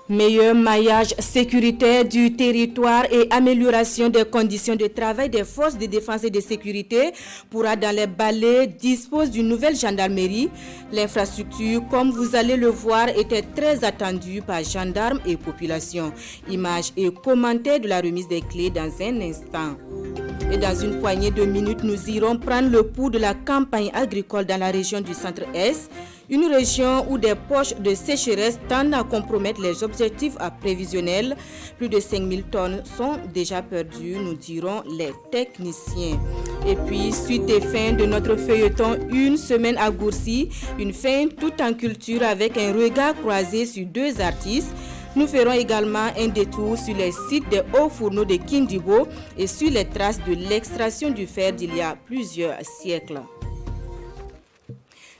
Meilleur maillage sécuritaire du territoire et amélioration des conditions de travail des forces de défense et de sécurité. Pourra dans les Balais dispose d'une nouvelle gendarmerie. L'infrastructure, comme vous allez le voir, était très attendue par gendarmes et population. Images et commentaires de la remise des clés dans un instant. Et dans une poignée de minutes, nous irons prendre le pouls de la campagne agricole dans la région du Centre-Est, une région où des poches de sécheresse tendent à compromettre les objectifs prévisionnels. Plus de 5000 tonnes sont déjà perdues, nous dirons les techniciens. Et puis, suite et fin de notre feuilleton, une semaine à Gourcy, une fin toute en culture avec un regard croisé sur deux artistes. Nous ferons également un détour sur les sites des hauts fourneaux de Kindibo et sur les traces de l'extraction du fer d'il y a plusieurs siècles.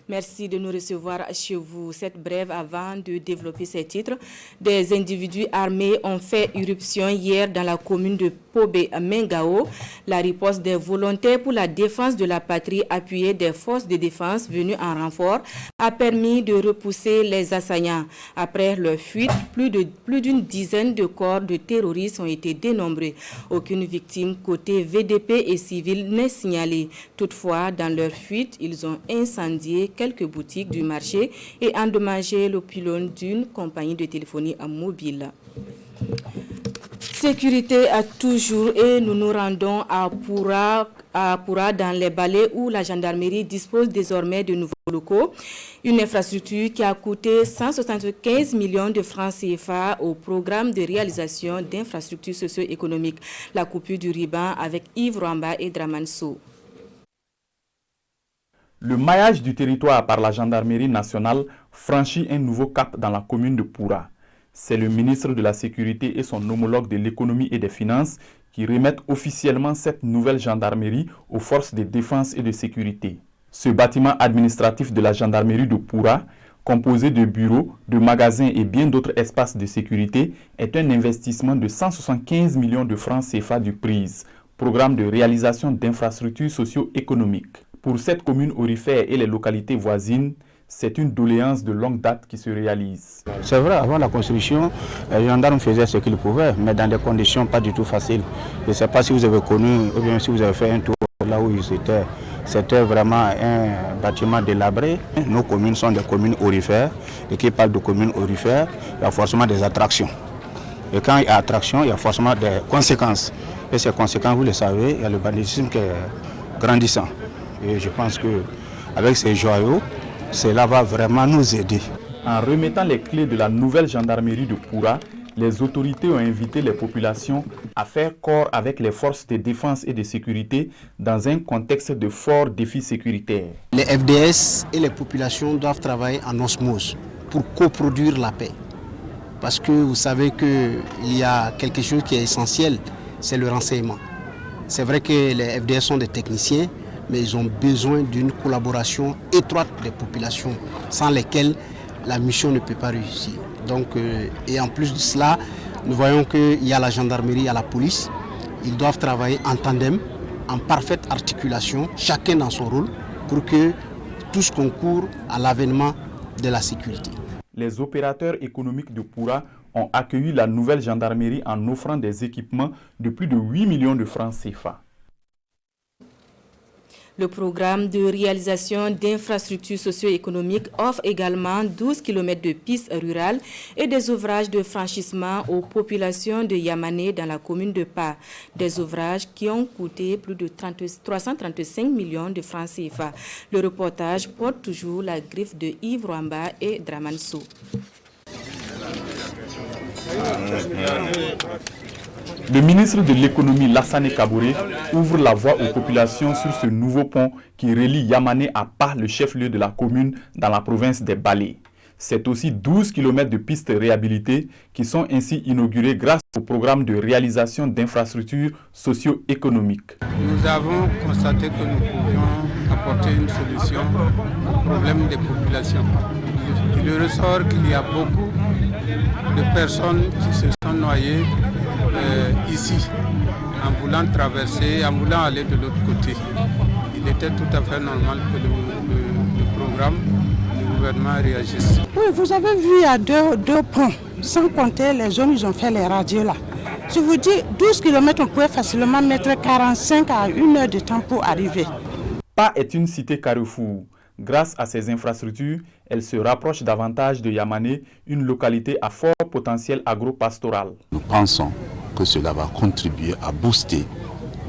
Merci de nous recevoir chez vous. Cette brève avant de développer ces titres. Des individus armés ont fait irruption hier dans la commune de Pobé-Mengao. La riposte des volontaires pour la défense de la patrie appuyée des forces de défense venues en renfort a permis de repousser les assaillants. Après leur fuite, plus d'une dizaine de corps de terroristes ont été dénombrés. Aucune victime côté VDP et civil n'est signalée. Toutefois, dans leur fuite, ils ont incendié quelques boutiques du marché et endommagé le pylône d'une compagnie de téléphonie mobile. Sécurité à toujours et nous nous rendons à Poura dans les Balais où la gendarmerie dispose désormais de nouveaux locaux. Une infrastructure qui a coûté 175 millions de francs CFA au programme de réalisation d'infrastructures socio-économiques. La coupure du ruban avec Yves Rwamba et Draman Sow. Le maillage du territoire par la gendarmerie nationale franchit un nouveau cap dans la commune de Poura. C'est le ministre de la Sécurité et son homologue de l'économie et des finances qui remettent officiellement cette nouvelle gendarmerie aux forces de défense et de sécurité. Ce bâtiment administratif de la gendarmerie de Poura, composé de bureaux, de magasins et bien d'autres espaces de sécurité, est un investissement de 175 millions de francs CFA du PRISE, programme de réalisation d'infrastructures socio-économiques. Pour cette commune aurifère et les localités voisines, c'est une doléance de longue date qui se réalise. C'est vrai, avant la construction, les gendarmes faisaient ce qu'ils pouvaient, mais dans des conditions pas du tout faciles. Je ne sais pas si vous avez connu, ou bien si vous avez fait un tour là où ils étaient. C'était vraiment un bâtiment délabré. Nos communes sont des communes aurifères, et qui parlent de communes aurifères, il y a forcément des attractions. Et quand il y a attraction, il y a forcément des conséquences. Et ces conséquences, vous le savez, il y a le banditisme qui est grandissant. Et je pense qu'avec ces joyaux, cela va vraiment nous aider. En remettant les clés de la nouvelle gendarmerie de Poura, les autorités ont invité les populations à faire corps avec les forces de défense et de sécurité dans un contexte de forts défis sécuritaires. Les FDS et les populations doivent travailler en osmose pour coproduire la paix. Parce que vous savez qu'il y a quelque chose qui est essentiel, c'est le renseignement. C'est vrai que les FDS sont des techniciens, mais ils ont besoin d'une collaboration étroite des populations, sans lesquelles la mission ne peut pas réussir. Donc, et en plus de cela, nous voyons qu'il y a la gendarmerie, il y a la police. Ils doivent travailler en tandem, en parfaite articulation, chacun dans son rôle, pour que tous concourent à l'avènement de la sécurité. Les opérateurs économiques de Poura ont accueilli la nouvelle gendarmerie en offrant des équipements de plus de 8 millions de francs CFA. Le programme de réalisation d'infrastructures socio-économiques offre également 12 km de pistes rurales et des ouvrages de franchissement aux populations de Yamané dans la commune de Pa. Des ouvrages qui ont coûté plus de 335 millions de francs CFA. Le reportage porte toujours la griffe de Yves Rwamba et Draman Sow. Le ministre de l'économie Lassane Kabouré ouvre la voie aux populations sur ce nouveau pont qui relie Yamané à Pa, le chef-lieu de la commune dans la province des Balais. C'est aussi 12 km de pistes réhabilitées qui sont ainsi inaugurées grâce au programme de réalisation d'infrastructures socio-économiques. Nous avons constaté que nous pouvions apporter une solution au problème des populations. Il ressort qu'il y a beaucoup de personnes qui se sont noyées ici, en voulant traverser, en voulant aller de l'autre côté. Il était tout à fait normal que le programme du gouvernement réagisse. Oui, vous avez vu, il y a deux ponts Sans compter les zones où ils ont fait les radios là. Je vous dis, 12 km, on pouvait facilement mettre 45 à 1 heure de temps pour arriver. Pa est une cité carrefour. Grâce à ses infrastructures, elle se rapproche davantage de Yamane, une localité à fort potentiel agro-pastoral. Nous pensons que cela va contribuer à booster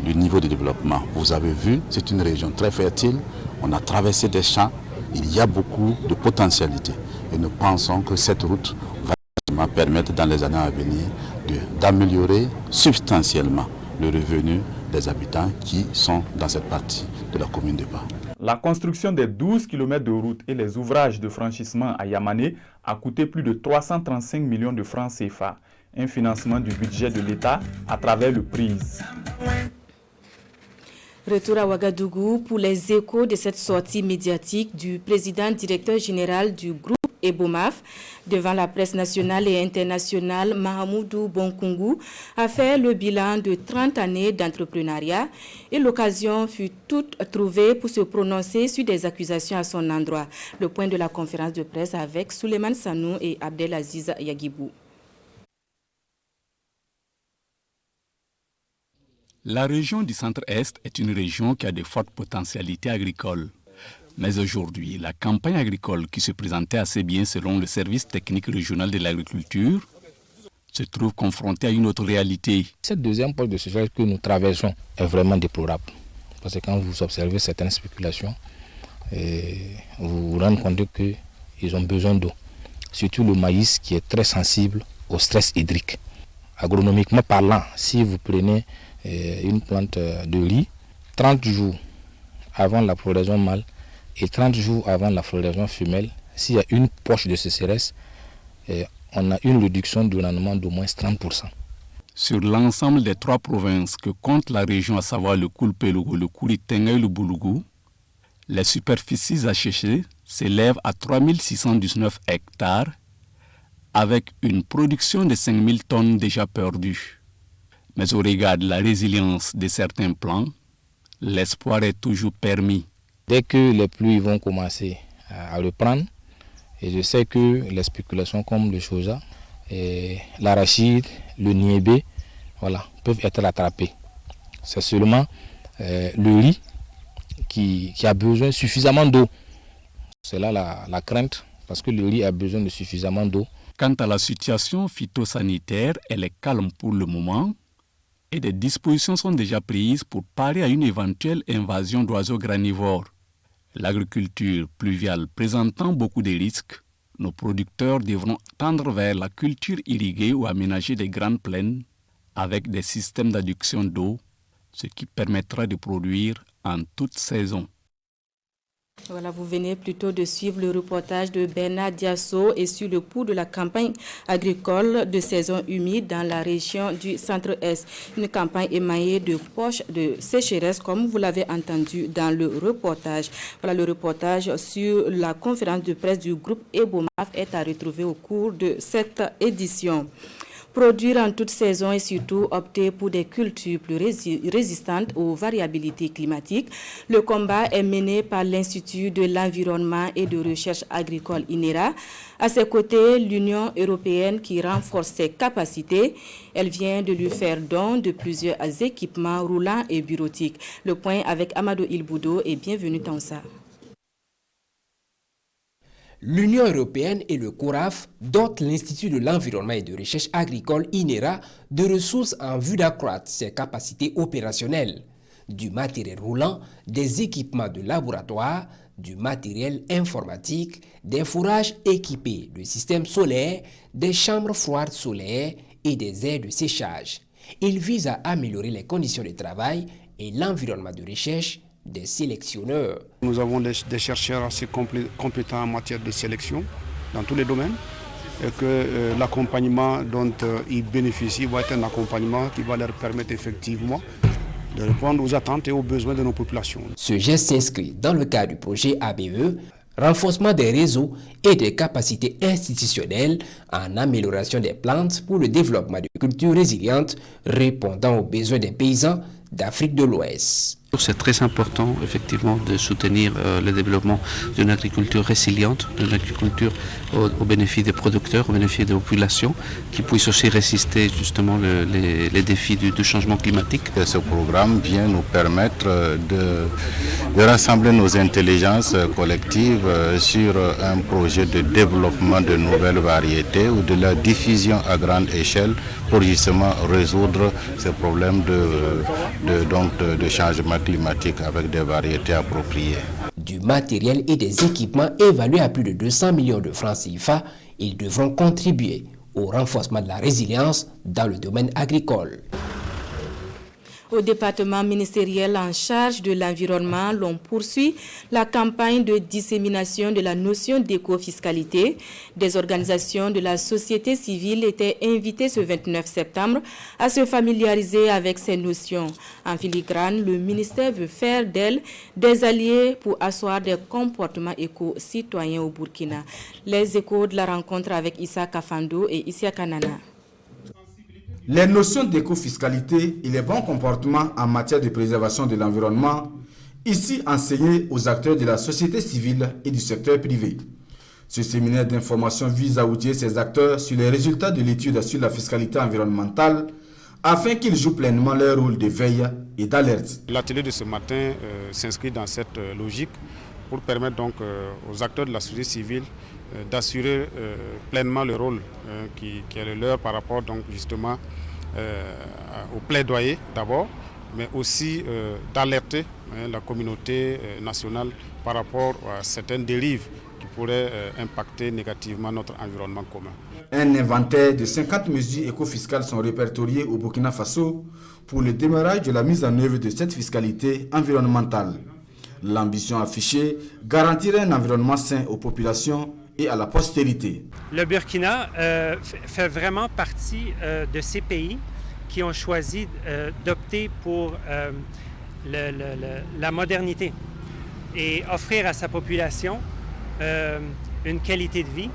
le niveau de développement. Vous avez vu, c'est une région très fertile, on a traversé des champs, il y a beaucoup de potentialités. Et nous pensons que cette route va permettre dans les années à venir d'améliorer substantiellement le revenu des habitants qui sont dans cette partie de la commune de Ba. La construction des 12 km de route et les ouvrages de franchissement à Yamane a coûté plus de 335 millions de francs CFA, un financement du budget de l'État à travers le PRIZ. Retour à Ouagadougou pour les échos de cette sortie médiatique du président directeur général du groupe Ebomaf devant la presse nationale et internationale. Mahamoudou Bonkungu a fait le bilan de 30 années d'entrepreneuriat et l'occasion fut toute trouvée pour se prononcer sur des accusations à son endroit. Le point de la conférence de presse avec Souleymane Sanou et Abdelaziz Yagibou. La région du Centre-Est est une région qui a de fortes potentialités agricoles. Mais aujourd'hui, la campagne agricole qui se présentait assez bien selon le service technique régional de l'agriculture se trouve confrontée à une autre réalité. Cette deuxième période de sécheresse que nous traversons est vraiment déplorable. Parce que quand vous observez certaines spéculations, vous vous rendez compte qu'ils ont besoin d'eau. Surtout le maïs qui est très sensible au stress hydrique. Agronomiquement parlant, si vous prenez une plante de riz, 30 jours avant la floraison mâle et 30 jours avant la floraison femelle, s'il y a une poche de sécheresse, on a une réduction du rendement d'au moins 30%. Sur l'ensemble des 3 provinces que compte la région, à savoir le Koulpelogo, le Kouritenga et le Boulougou, les superficies asséchées s'élèvent à 3619 hectares avec une production de 5000 tonnes déjà perdues. Mais au regard de la résilience de certains plants, l'espoir est toujours permis. Dès que les pluies vont commencer à reprendre, et je sais que les spéculations comme le choja, l'arachide, le niébé, voilà, peuvent être rattrapées. C'est seulement le riz qui a besoin suffisamment d'eau. C'est là la crainte, parce que le riz a besoin de suffisamment d'eau. Quant à la situation phytosanitaire, elle est calme pour le moment et des dispositions sont déjà prises pour parer à une éventuelle invasion d'oiseaux granivores. L'agriculture pluviale présentant beaucoup de risques, nos producteurs devront tendre vers la culture irriguée ou aménager des grandes plaines avec des systèmes d'adduction d'eau, ce qui permettra de produire en toute saison. Voilà, vous venez plutôt de suivre le reportage de Bernard Diasso et sur le cours de la campagne agricole de saison humide dans la région du Centre-Est. Une campagne émaillée de poches de sécheresse, comme vous l'avez entendu dans le reportage. Voilà, le reportage sur la conférence de presse du groupe Ebomaf est à retrouver au cours de cette édition. Produire en toute saison et surtout opter pour des cultures plus résistantes aux variabilités climatiques. Le combat est mené par l'Institut de l'environnement et de recherche agricole INERA. À ses côtés, l'Union européenne qui renforce ses capacités. Elle vient de lui faire don de plusieurs équipements roulants et bureautiques. Le point avec Amadou Ilboudo et bienvenue Tansa. L'Union européenne et le CORAF dotent l'Institut de l'environnement et de recherche agricole INERA de ressources en vue d'accroître ses capacités opérationnelles, du matériel roulant, des équipements de laboratoire, du matériel informatique, des fourrages équipés de systèmes solaires, des chambres froides solaires et des aires de séchage. Il vise à améliorer les conditions de travail et l'environnement de recherche des sélectionneurs. Nous avons des chercheurs assez compétents en matière de sélection dans tous les domaines et que l'accompagnement dont ils bénéficient va être un accompagnement qui va leur permettre effectivement de répondre aux attentes et aux besoins de nos populations. Ce geste s'inscrit dans le cadre du projet ABE, renforcement des réseaux et des capacités institutionnelles en amélioration des plantes pour le développement de cultures résilientes répondant aux besoins des paysans d'Afrique de l'Ouest. C'est très important effectivement de soutenir le développement d'une agriculture résiliente, d'une agriculture au bénéfice des producteurs, au bénéfice des populations, qui puisse aussi résister justement les défis du changement climatique. Ce programme vient nous permettre de rassembler nos intelligences collectives sur un projet de développement de nouvelles variétés ou de la diffusion à grande échelle pour justement résoudre ces problèmes de changement climatique avec des variétés appropriées. Du matériel et des équipements évalués à plus de 200 millions de francs CFA, ils devront contribuer au renforcement de la résilience dans le domaine agricole. Au département ministériel en charge de l'environnement, l'on poursuit la campagne de dissémination de la notion d'éco-fiscalité. Des organisations de la société civile étaient invitées ce 29 septembre à se familiariser avec ces notions. En filigrane, le ministère veut faire d'elles des alliés pour asseoir des comportements éco-citoyens au Burkina. Les échos de la rencontre avec Issa Kafando et Issa Kanana. Les notions d'éco-fiscalité et les bons comportements en matière de préservation de l'environnement, ici enseignées aux acteurs de la société civile et du secteur privé. Ce séminaire d'information vise à outiller ces acteurs sur les résultats de l'étude sur la fiscalité environnementale afin qu'ils jouent pleinement leur rôle de veille et d'alerte. L'atelier de ce matin s'inscrit dans cette logique pour permettre donc aux acteurs de la société civile d'assurer pleinement le rôle qui est le leur par rapport donc justement au plaidoyer d'abord, mais aussi d'alerter la communauté nationale par rapport à certaines dérives qui pourraient impacter négativement notre environnement commun. Un inventaire de 50 mesures éco-fiscales sont répertoriées au Burkina Faso pour le démarrage de la mise en œuvre de cette fiscalité environnementale. L'ambition affichée, garantir un environnement sain aux populations et à la postérité. Le Burkina fait vraiment partie de ces pays qui ont choisi d'opter pour la modernité et offrir à sa population une qualité de vie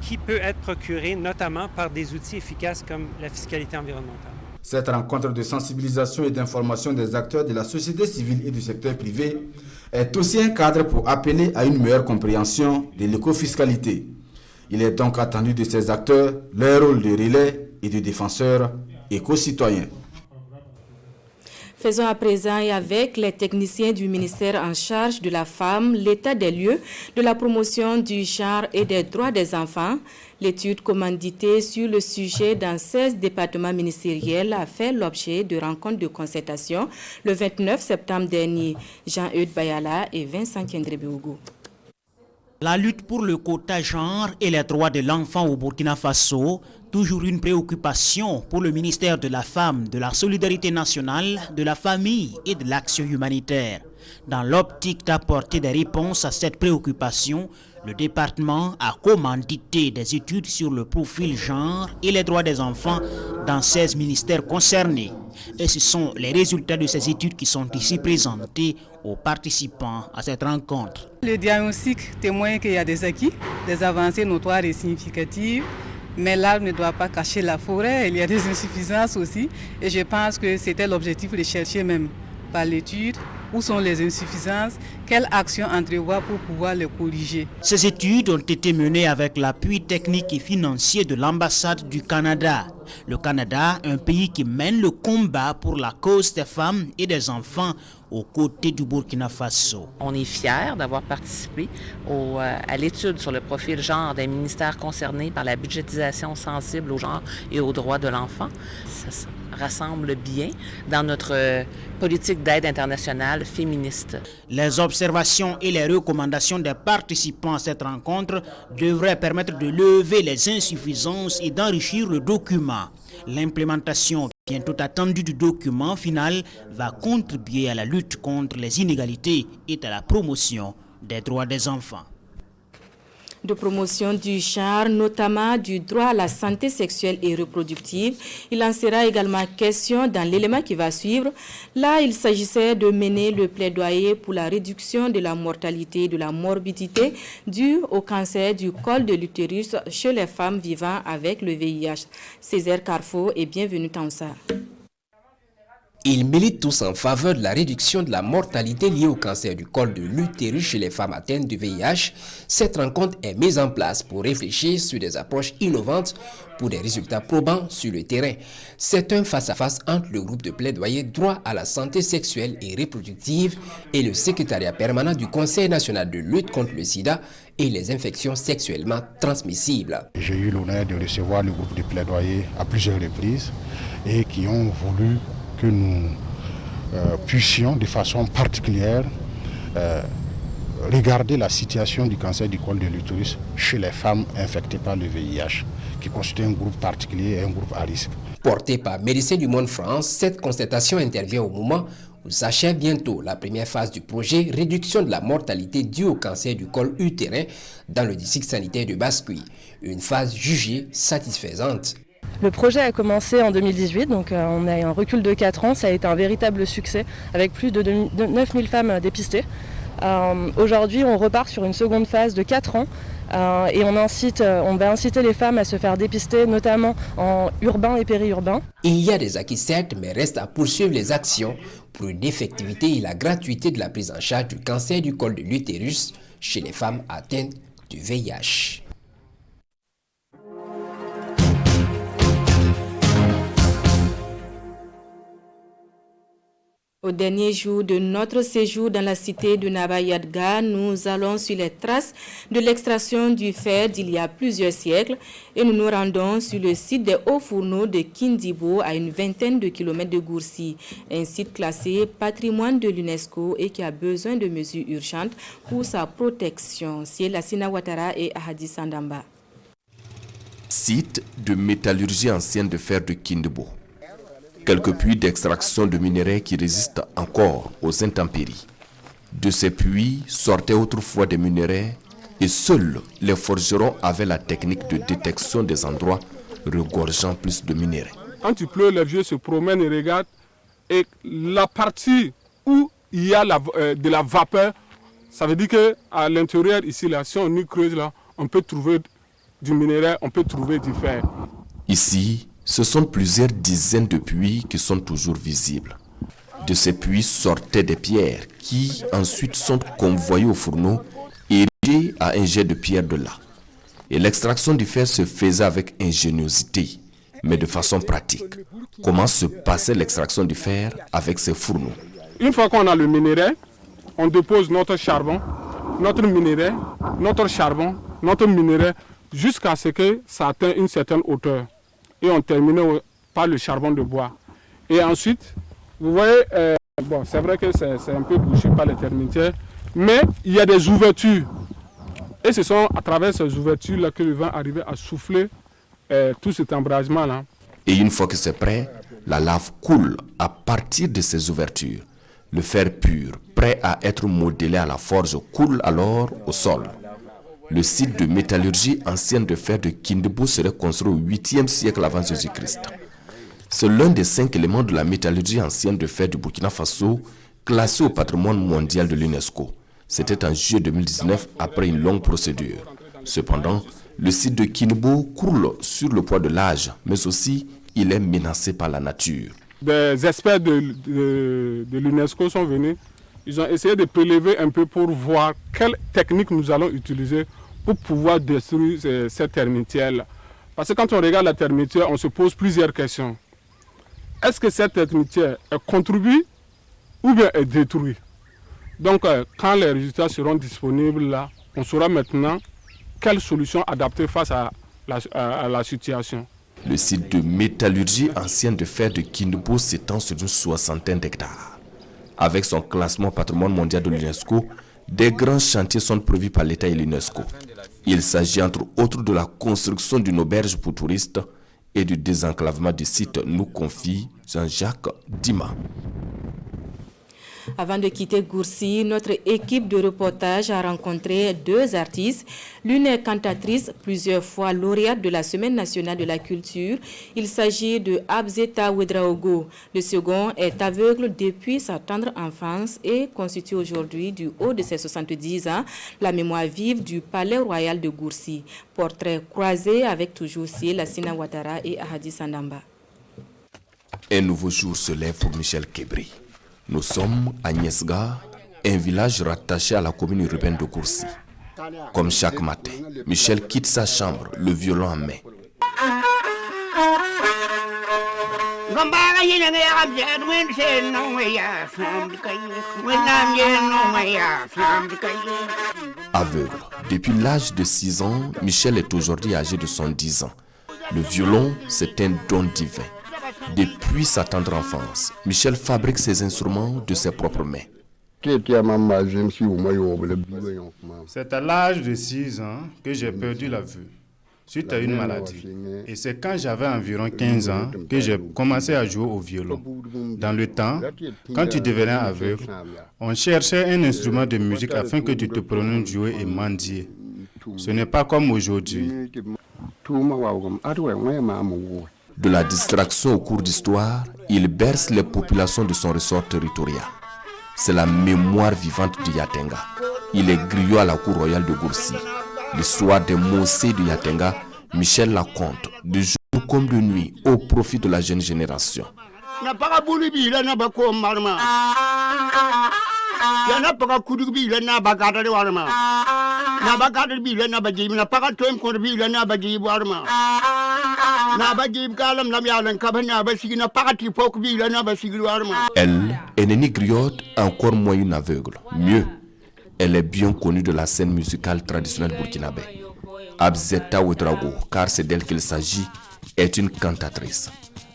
qui peut être procurée notamment par des outils efficaces comme la fiscalité environnementale. Cette rencontre de sensibilisation et d'information des acteurs de la société civile et du secteur privé est aussi un cadre pour appeler à une meilleure compréhension de l'éco-fiscalité. Il est donc attendu de ces acteurs leur rôle de relais et de défenseurs éco-citoyens. Faisons à présent et avec les techniciens du ministère en charge de la femme l'état des lieux de la promotion du genre et des droits des enfants. L'étude commanditée sur le sujet dans 16 départements ministériels a fait l'objet de rencontres de concertation le 29 septembre dernier. Jean-Eudes Bayala et Vincent Kendrebeougou. La lutte pour le quota genre et les droits de l'enfant au Burkina Faso, toujours une préoccupation pour le ministère de la Femme, de la Solidarité nationale, de la Famille et de l'Action humanitaire. Dans l'optique d'apporter des réponses à cette préoccupation, le département a commandité des études sur le profil genre et les droits des enfants dans 16 ministères concernés. Et ce sont les résultats de ces études qui sont ici présentés aux participants à cette rencontre. Le diagnostic témoigne qu'il y a des acquis, des avancées notoires et significatives, mais l'arbre ne doit pas cacher la forêt, il y a des insuffisances aussi, et je pense que c'était l'objectif de chercher même par l'étude où sont les insuffisances, quelles actions entrevoir pour pouvoir les corriger. Ces études ont été menées avec l'appui technique et financier de l'ambassade du Canada. Le Canada, un pays qui mène le combat pour la cause des femmes et des enfants aux côtés du Burkina Faso. On est fiers d'avoir participé à l'étude sur le profil genre des ministères concernés par la budgétisation sensible au genre et aux droits de l'enfant. Ça se rassemble bien dans notre politique d'aide internationale féministe. Les observations et les recommandations des participants à cette rencontre devraient permettre de lever les insuffisances et d'enrichir le document. L'implémentation bientôt attendue du document final va contribuer à la lutte contre les inégalités et à la promotion des droits des enfants. De promotion du genre, notamment du droit à la santé sexuelle et reproductive. Il en sera également question dans l'élément qui va suivre. Là, il s'agissait de mener le plaidoyer pour la réduction de la mortalité et de la morbidité due au cancer du col de l'utérus chez les femmes vivant avec le VIH. Césaire Carrefour et bienvenue Tansar. Ils militent tous en faveur de la réduction de la mortalité liée au cancer du col de l'utérus chez les femmes atteintes du VIH. Cette rencontre est mise en place pour réfléchir sur des approches innovantes pour des résultats probants sur le terrain. C'est un face-à-face entre le groupe de plaidoyer droit à la santé sexuelle et reproductive et le secrétariat permanent du Conseil national de lutte contre le sida et les infections sexuellement transmissibles. J'ai eu l'honneur de recevoir le groupe de plaidoyer à plusieurs reprises et qui ont voulu que nous puissions de façon particulière regarder la situation du cancer du col de l'utérus chez les femmes infectées par le VIH, qui constitue un groupe particulier et un groupe à risque. Portée par Médecins du Monde France, cette constatation intervient au moment où s'achève bientôt la première phase du projet réduction de la mortalité due au cancer du col utérin dans le district sanitaire de Basse-Cuire, une phase jugée satisfaisante. Le projet a commencé en 2018, donc on a un recul de 4 ans. Ça a été un véritable succès avec plus de 9000 femmes dépistées. Aujourd'hui, on repart sur une seconde phase de 4 ans et on va inciter les femmes à se faire dépister, notamment en urbain et périurbain. Il y a des acquis certes, mais reste à poursuivre les actions pour une effectivité et la gratuité de la prise en charge du cancer du col de l'utérus chez les femmes atteintes du VIH. Au dernier jour de notre séjour dans la cité de Nabayadga, nous allons sur les traces de l'extraction du fer d'il y a plusieurs siècles et nous nous rendons sur le site des hauts fourneaux de Kindibo à une vingtaine de kilomètres de Goursi, un site classé patrimoine de l'UNESCO et qui a besoin de mesures urgentes pour sa protection. C'est Lassina Ouattara et Ahadi Sandamba. Site de métallurgie ancienne de fer de Kindibo. Quelques puits d'extraction de minerais qui résistent encore aux intempéries. De ces puits sortaient autrefois des minerais et seuls les forgerons avaient la technique de détection des endroits regorgeant plus de minerais. Quand il pleut, les vieux se promènent et regardent et la partie où il y a de la vapeur, ça veut dire qu'à l'intérieur ici, là, si on y creuse, là, on peut trouver du minerai, on peut trouver du fer. Ici, ce sont plusieurs dizaines de puits qui sont toujours visibles. De ces puits sortaient des pierres qui ensuite sont convoyées au fourneau et érigées à un jet de pierre de là. Et l'extraction du fer se faisait avec ingéniosité, mais de façon pratique. Comment se passait l'extraction du fer avec ces fourneaux? Une fois qu'on a le minerai, on dépose notre charbon, notre minerai, notre charbon, notre minerai, jusqu'à ce que ça atteigne une certaine hauteur. Et on termine par le charbon de bois. Et ensuite, vous voyez, bon, c'est vrai que c'est un peu bouché par les termitières, mais il y a des ouvertures. Et ce sont à travers ces ouvertures-là que le vent arrive à souffler tout cet embrasement-là. Et une fois que c'est prêt, la lave coule à partir de ces ouvertures. Le fer pur, prêt à être modélé à la forge, coule alors au sol. Le site de métallurgie ancienne de fer de Kindibo serait construit au 8e siècle avant Jésus-Christ. C'est l'un des 5 éléments de la métallurgie ancienne de fer du Burkina Faso, classé au patrimoine mondial de l'UNESCO. C'était en juillet 2019 après une longue procédure. Cependant, le site de Kindibo croule sur le poids de l'âge, mais aussi il est menacé par la nature. Des experts de l'UNESCO sont venus. Ils ont essayé de prélever un peu pour voir quelle technique nous allons utiliser pour pouvoir détruire cette termitière-là. Parce que quand on regarde la termitière, on se pose plusieurs questions. Est-ce que cette termitière est construite ou bien est détruite? Donc, quand les résultats seront disponibles là, on saura maintenant quelle solution adapter face à la situation. Le site de métallurgie ancienne de fer de Kindibo s'étend sur une 60aine d'hectares. Avec son classement patrimoine mondial de l'UNESCO, des grands chantiers sont prévus par l'État et l'UNESCO. Il s'agit entre autres de la construction d'une auberge pour touristes et du désenclavement du site, nous confie Jean-Jacques Dima. Avant de quitter Goursi, notre équipe de reportage a rencontré 2 artistes. L'une est cantatrice, plusieurs fois lauréate de la Semaine nationale de la culture. Il s'agit de Abzeta Ouedraogo. Le second est aveugle depuis sa tendre enfance et constitue aujourd'hui, du haut de ses 70 ans, la mémoire vive du Palais royal de Goursi. Portrait croisé avec toujours Lassina Ouattara et Ahadi Sandamba. Un nouveau jour se lève pour Michel Kébri. Nous sommes à Niesga, un village rattaché à la commune urbaine de Gourcy. Comme chaque matin, Michel quitte sa chambre, le violon en main. Aveugle, depuis l'âge de 6 ans, Michel est aujourd'hui âgé de 110 ans. Le violon, c'est un don divin. Depuis sa tendre enfance, Michel fabrique ses instruments de ses propres mains. C'est à l'âge de 6 ans que j'ai perdu la vue suite à une maladie. Et c'est quand j'avais environ 15 ans que j'ai commencé à jouer au violon. Dans le temps, quand tu devenais aveugle, on cherchait un instrument de musique afin que tu te prononces jouer et mendier. Ce n'est pas comme aujourd'hui. De la distraction au cours d'histoire, il berce les populations de son ressort territorial. C'est la mémoire vivante de Yatenga. Il est griot à la cour royale de Gourcy. L'histoire des Mossé de Yatenga, Michel la conte, de jour comme de nuit, au profit de la jeune génération. Elle est née griotte, encore moins une aveugle. Mieux, elle est bien connue de la scène musicale traditionnelle burkinabé. Abzeta Ouedraogo, car c'est d'elle qu'il s'agit, est une cantatrice.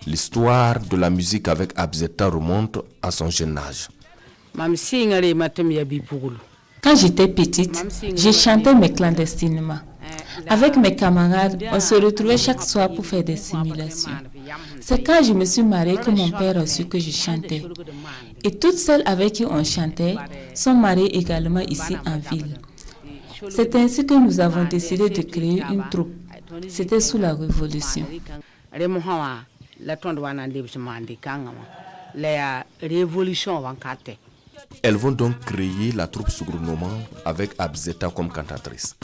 L'histoire de la musique avec Abzeta remonte à son jeune âge. Quand j'étais petite, je chantais mais clandestinement. Avec mes camarades, on se retrouvait chaque soir pour faire des simulations. C'est quand je me suis mariée que mon père a su que je chantais. Et toutes celles avec qui on chantait sont mariées également ici en ville. C'est ainsi que nous avons décidé de créer une troupe. C'était sous la Révolution. Elles vont donc créer la troupe Sougrounoma avec Abzeta comme cantatrice.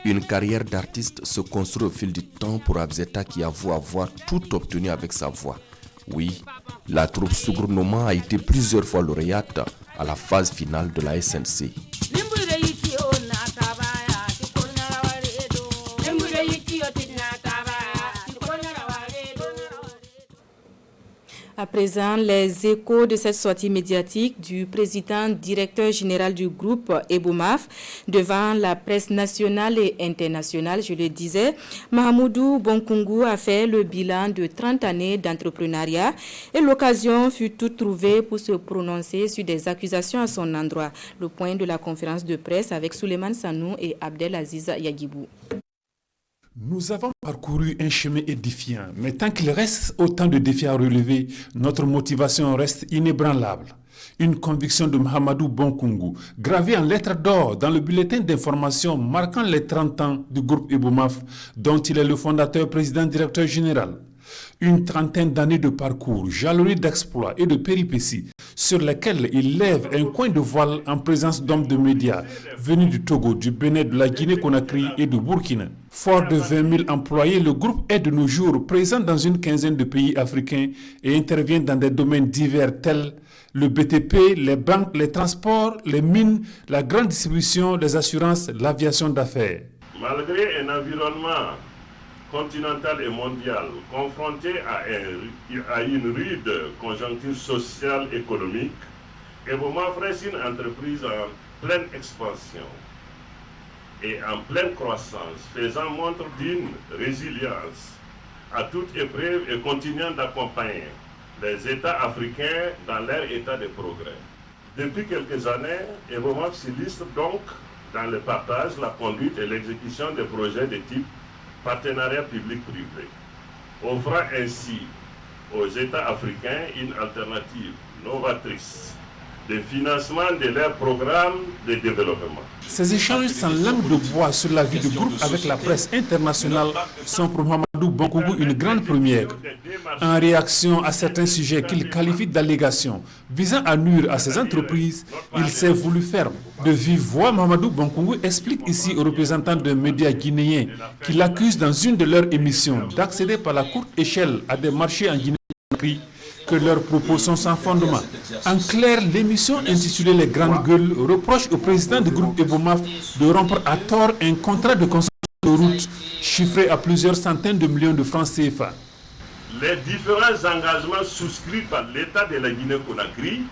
Une carrière d'artiste se construit au fil du temps pour Abzeta qui avoue avoir tout obtenu avec sa voix. Oui, la troupe Sougrounoma a été plusieurs fois lauréate à la phase finale de la SNC. À présent, les échos de cette sortie médiatique du président directeur général du groupe Ebomaf devant la presse nationale et internationale, je le disais, Mahamoudou Bonkungu a fait le bilan de 30 années d'entrepreneuriat et l'occasion fut toute trouvée pour se prononcer sur des accusations à son endroit. Le point de la conférence de presse avec Souleymane Sanou et Abdelaziz Yagibou. Nous avons parcouru un chemin édifiant, mais tant qu'il reste autant de défis à relever, notre motivation reste inébranlable. Une conviction de Mahamadou Bonkungu, gravée en lettres d'or dans le bulletin d'information marquant les 30 ans du groupe Ebomaf, dont il est le fondateur, président, directeur général. Une trentaine d'années de parcours, jalonné d'exploits et de péripéties, sur lesquels il lève un coin de voile en présence d'hommes de médias venus du Togo, du Bénin, de la Guinée-Conakry et du Burkina. Fort de 20 000 employés, le groupe est de nos jours présent dans une quinzaine de pays africains et intervient dans des domaines divers tels le BTP, les banques, les transports, les mines, la grande distribution, les assurances, l'aviation d'affaires. Malgré un environnement continental et mondial confronté à une rude conjoncture sociale économique, Ebomaf reste une entreprise en pleine expansion et en pleine croissance, faisant montre d'une résilience à toute épreuve et continuant d'accompagner les États africains dans leur état de progrès. Depuis quelques années, Ebomaf s'illustre donc dans le partage, la conduite et l'exécution des projets de type partenariat public-privé, offrant ainsi aux États africains une alternative novatrice de financement de leurs programmes de développement. Ces échanges sans langue de bois sur la vie du groupe avec la presse internationale sont pour Mahamadou Bonkungu une grande première. En réaction à certains sujets qu'il qualifie d'allégations visant à nuire à ces entreprises, il s'est voulu ferme. De vive voix, Mahamadou Bonkungu explique ici aux représentants d'un média guinéen qu'il accuse dans une de leurs émissions d'accéder par la courte échelle à des marchés en Guinée que leurs propos sont sans fondement. En clair, l'émission intitulée Les Grandes Gueules reproche au président du groupe Ebomaf de rompre à tort un contrat de construction de route chiffré à plusieurs centaines de millions de francs CFA. Les différents engagements souscrits par l'État de la Guinée-Conakry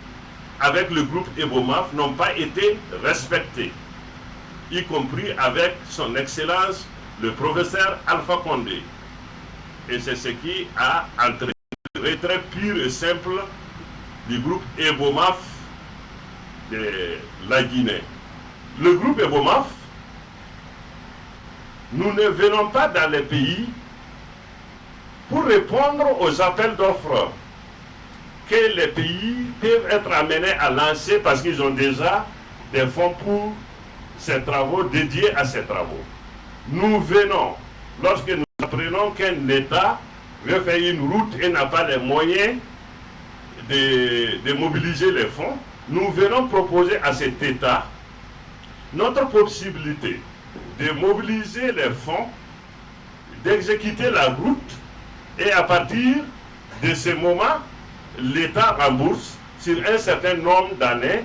avec le groupe Ebomaf n'ont pas été respectés, y compris avec son Excellence le professeur Alpha Condé. Et c'est ce qui a entraîné le retrait pur et simple du groupe Ebomaf de la Guinée. Le groupe Ebomaf, nous ne venons pas dans les pays pour répondre aux appels d'offres que les pays peuvent être amenés à lancer parce qu'ils ont déjà des fonds pour ces travaux, dédiés à ces travaux. Nous venons, lorsque nous apprenons qu'un État veut faire une route et n'a pas les moyens de mobiliser les fonds, nous venons proposer à cet État notre possibilité de mobiliser les fonds, d'exécuter la route, et à partir de ce moment, l'État rembourse sur un certain nombre d'années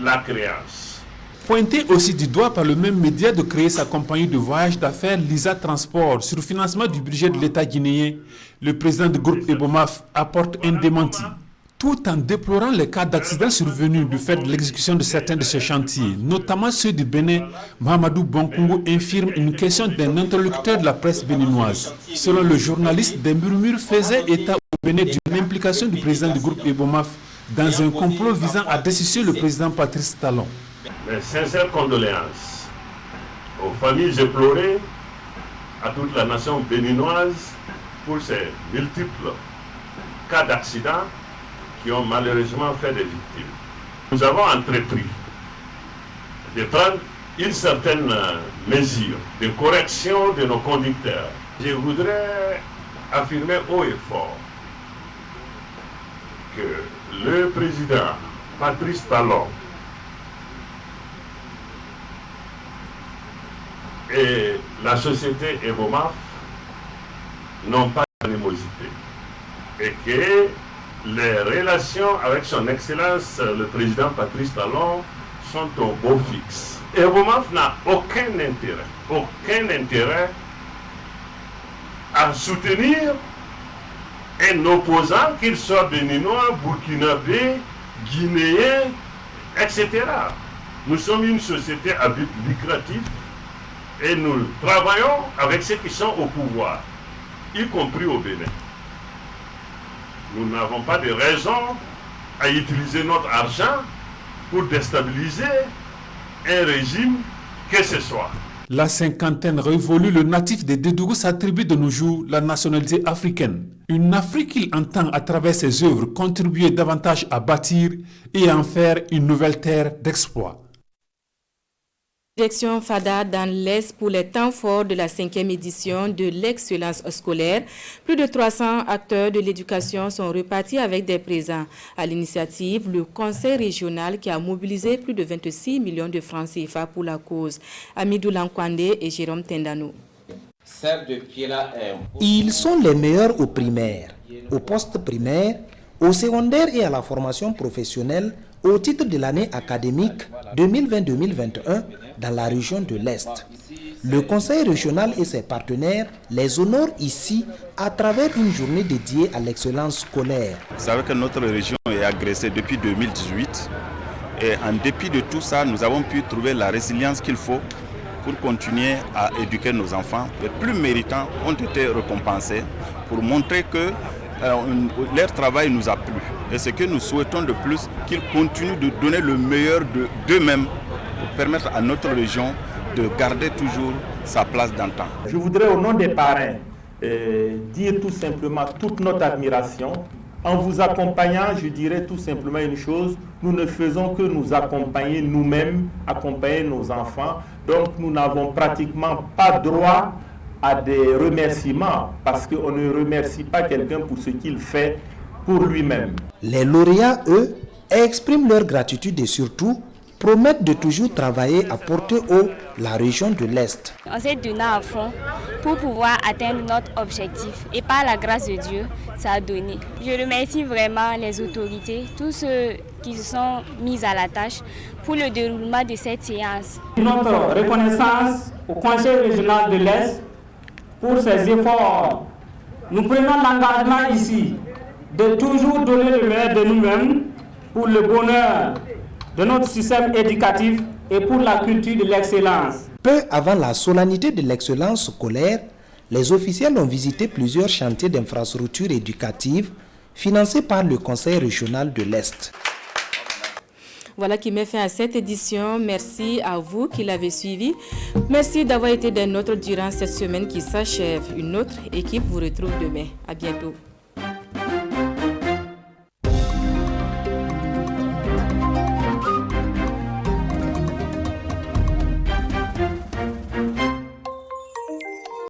la créance. Pointé aussi du doigt par le même média de créer sa compagnie de voyage d'affaires Lisa Transport sur le financement du budget de l'État guinéen, le président du groupe Ebomaf apporte un démenti. Tout en déplorant les cas d'accidents survenus du fait de l'exécution de certains de ces chantiers, notamment ceux du Bénin, Mahamadou Bonkungu infirme une question d'un interlocuteur de la presse béninoise. Selon le journaliste, des murmures faisaient état au Bénin d'une implication du président du groupe Ebomaf dans un complot visant à destituer le président Patrice Talon. Mes sincères condoléances aux familles éplorées, à toute la nation béninoise pour ces multiples cas d'accidents qui ont malheureusement fait des victimes. Nous avons entrepris de prendre une certaine mesure de correction de nos conducteurs. Je voudrais affirmer haut et fort que le président Patrice Talon et la société Ebomaf n'ont pas d'animosité et que les relations avec son Excellence le président Patrice Talon sont au beau fixe. Ebomaf n'a aucun intérêt à soutenir un opposant, qu'il soit béninois, burkinabé, guinéen, etc. Nous sommes une société à but lucratif et nous travaillons avec ceux qui sont au pouvoir, y compris au Bénin. Nous n'avons pas de raison à utiliser notre argent pour déstabiliser un régime que ce soit. La cinquantaine révolue, le natif des Dédougou s'attribue de nos jours la nationalité africaine. Une Afrique qu'il entend à travers ses œuvres contribuer davantage à bâtir et à en faire une nouvelle terre d'exploit. Direction FADA dans l'Est pour les temps forts de la 5e édition de l'excellence scolaire. Plus de 300 acteurs de l'éducation sont repartis avec des présents. À l'initiative, le Conseil régional qui a mobilisé plus de 26 millions de francs CFA pour la cause. Amidou Lankwande et Jérôme Tendano. Ils sont les meilleurs au primaire, au post-primaire, au secondaire et à la formation professionnelle au titre de l'année académique 2020-2021 dans la région de l'Est. Le Conseil régional et ses partenaires les honorent ici à travers une journée dédiée à l'excellence scolaire. Vous savez que notre région est agressée depuis 2018 et en dépit de tout ça, nous avons pu trouver la résilience qu'il faut pour continuer à éduquer nos enfants. Les plus méritants ont été récompensés pour montrer que leur travail nous a plu. Et ce que nous souhaitons de plus, qu'ils continuent de donner le meilleur d'eux-mêmes pour permettre à notre région de garder toujours sa place d'antan. Je voudrais au nom des parrains dire tout simplement toute notre admiration. En vous accompagnant, je dirais tout simplement une chose, nous ne faisons que nous accompagner nous-mêmes, accompagner nos enfants. Donc nous n'avons pratiquement pas droit à des remerciements parce qu'on ne remercie pas quelqu'un pour ce qu'il fait pour lui-même. Les lauréats, eux, expriment leur gratitude et surtout promettent de toujours travailler à porter haut la région de l'Est. On s'est donné à fond pour pouvoir atteindre notre objectif. Et par la grâce de Dieu, ça a donné. Je remercie vraiment les autorités, tous ceux qui se sont mis à la tâche pour le déroulement de cette séance. Notre reconnaissance au Conseil régional de l'Est pour ses efforts. Nous prenons l'engagement ici de toujours donner le meilleur de nous-mêmes pour le bonheur de notre système éducatif et pour la culture de l'excellence. Peu avant la solennité de l'excellence scolaire, les officiels ont visité plusieurs chantiers d'infrastructures éducatives financés par le Conseil régional de l'Est. Voilà qui met fin à cette édition. Merci à vous qui l'avez suivi. Merci d'avoir été des nôtres durant cette semaine qui s'achève. Une autre équipe vous retrouve demain. À bientôt.